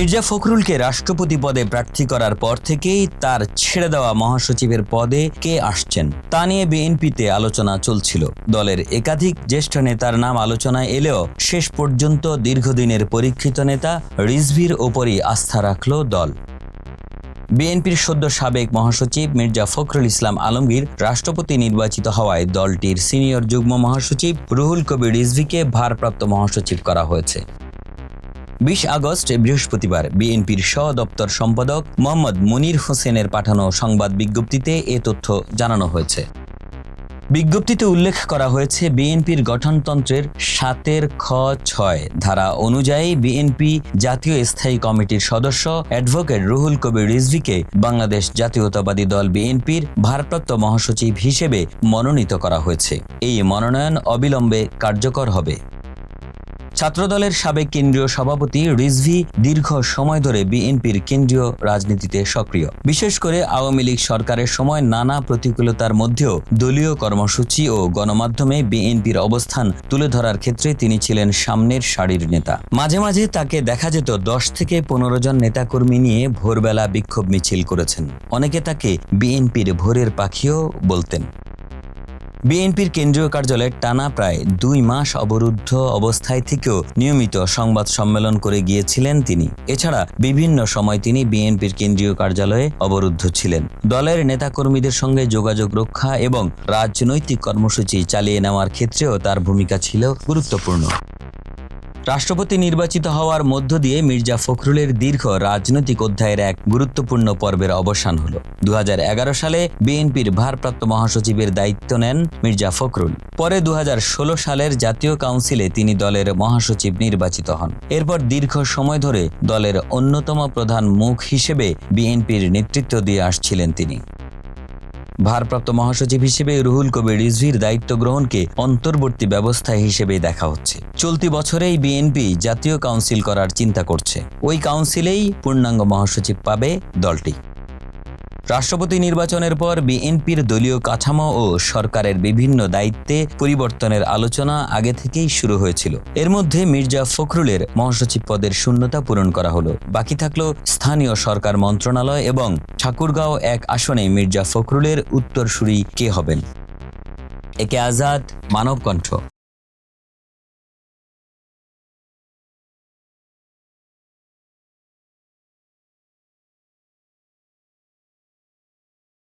মির্জা ফখরুলকে রাষ্ট্রপতি পদে প্রার্থী করার পর থেকেই তার ছেড়ে দেওয়া মহাসচিবের পদে কে আসছেন তা নিয়ে বিএনপিতে আলোচনা চলছিল। দলের একাধিক জ্যেষ্ঠ নেতার নাম আলোচনায় এলেও শেষ পর্যন্ত দীর্ঘদিনের পরীক্ষিত নেতা রিজভীর ওপরই আস্থা রাখল দল। বিএনপির সদ্য সাবেক মহাসচিব মির্জা ফখরুল ইসলাম আলমগীর রাষ্ট্রপতি নির্বাচিত হওয়ায় দলটির সিনিয়র যুগ্ম মহাসচিব রুহুল কবির রিজভীকে ভারপ্রাপ্ত মহাসচিব করা হয়েছে। 20 আগস্ট বৃহস্পতিবার বিএনপির সহ-দপ্তর সম্পাদক মোহাম্মদ মনির হোসেনের পাঠানো সংবাদ বিজ্ঞপ্তিতে এ তথ্য জানানো হয়েছে। বিজ্ঞপ্তিতে উল্লেখ করা হয়েছে, বিএনপির গঠনতন্ত্রের 7(খ)(6) ধারা অনুযায়ী বিএনপি জাতীয় স্থায়ী কমিটির সদস্য অ্যাডভোকেট রুহুল কবির রিজভীকে বাংলাদেশ জাতীয়তাবাদী দল বিএনপির ভারপ্রাপ্ত মহাসচিব হিসেবে মনোনীত করা হয়েছে। এই মনোনয়ন অবিলম্বে কার্যকর হবে। ছাত্রদলের সাবেক কেন্দ্রীয় সভাপতি রিজভী দীর্ঘ সময় ধরে বিএনপির কেন্দ্রীয় রাজনীতিতে সক্রিয়। বিশেষ করে আওয়ামী লীগ সরকারের সময় নানা প্রতিকূলতার মধ্যেও দলীয় কর্মসূচি ও গণমাধ্যমে বিএনপির অবস্থান তুলে ধরার ক্ষেত্রে তিনি ছিলেন সামনের সারির নেতা। মাঝে মাঝে তাকে দেখা যেত 10 থেকে 15 জন নেতাকর্মী নিয়ে ভোরবেলা বিক্ষোভ মিছিল করেছেন। অনেকে তাকে বিএনপির ভোরের পাখিও বলতেন। বিএনপির কেন্দ্রীয় কার্যালয়ে টানা প্রায় 2 মাস অবরুদ্ধ অবস্থায় থেকেও নিয়মিত সংবাদ সম্মেলন করে গিয়েছিলেন তিনি। এছাড়া বিভিন্ন সময় তিনি বিএনপির কেন্দ্রীয় কার্যালয়ে অবরুদ্ধ ছিলেন। দলের নেতাকর্মীদের সঙ্গে যোগাযোগ রক্ষা এবং রাজনৈতিক কর্মসূচি চালিয়ে নেওয়ার ক্ষেত্রেও তার ভূমিকা ছিল গুরুত্বপূর্ণ। রাষ্ট্রপতি নির্বাচিত হওয়ার মধ্য দিয়ে মির্জা ফখরুলের দীর্ঘ রাজনৈতিক অধ্যায়ের এক গুরুত্বপূর্ণ পর্বের অবসান হলো। 2011 সালে বিএনপির ভারপ্রাপ্ত মহাসচিবের দায়িত্ব নেন মির্জা ফখরুল। পরে 2016 সালের জাতীয় কাউন্সিলে তিনি দলের মহাসচিব নির্বাচিত হন। এরপর দীর্ঘ সময় ধরে দলের অন্যতম প্রধান মুখ হিসেবে বিএনপির নেতৃত্ব দিয়ে আসছিলেন তিনি। ভারপ্রাপ্ত মহাসচিব হিসেবে রুহুল কবির রিজভীর দায়িত্ব গ্রহণকে অন্তর্বর্তী ব্যবস্থা হিসেবে দেখা হচ্ছে। চলতি বছরেই বিএনপি জাতীয় কাউন্সিল করার চিন্তা করছে। ওই কাউন্সিলেই পূর্ণাঙ্গ মহাসচিব পাবে দলটি। রাষ্ট্রপতি নির্বাচনের পর বিএনপির দলীয় কাঠামো ও সরকারের বিভিন্ন দায়িত্বে পরিবর্তনের আলোচনা আগে থেকেই শুরু হয়েছিল। এর মধ্যে মির্জা ফখরুলের মহাসচিব পদের শূন্যতা পূরণ করা হলো। বাকি থাকলো স্থানীয় সরকার মন্ত্রণালয় এবং ঠাকুরগাঁও 1 আসনে মির্জা ফখরুলের উত্তরসূরি কে হবেন। একে আজাদ, মানবকণ্ঠ।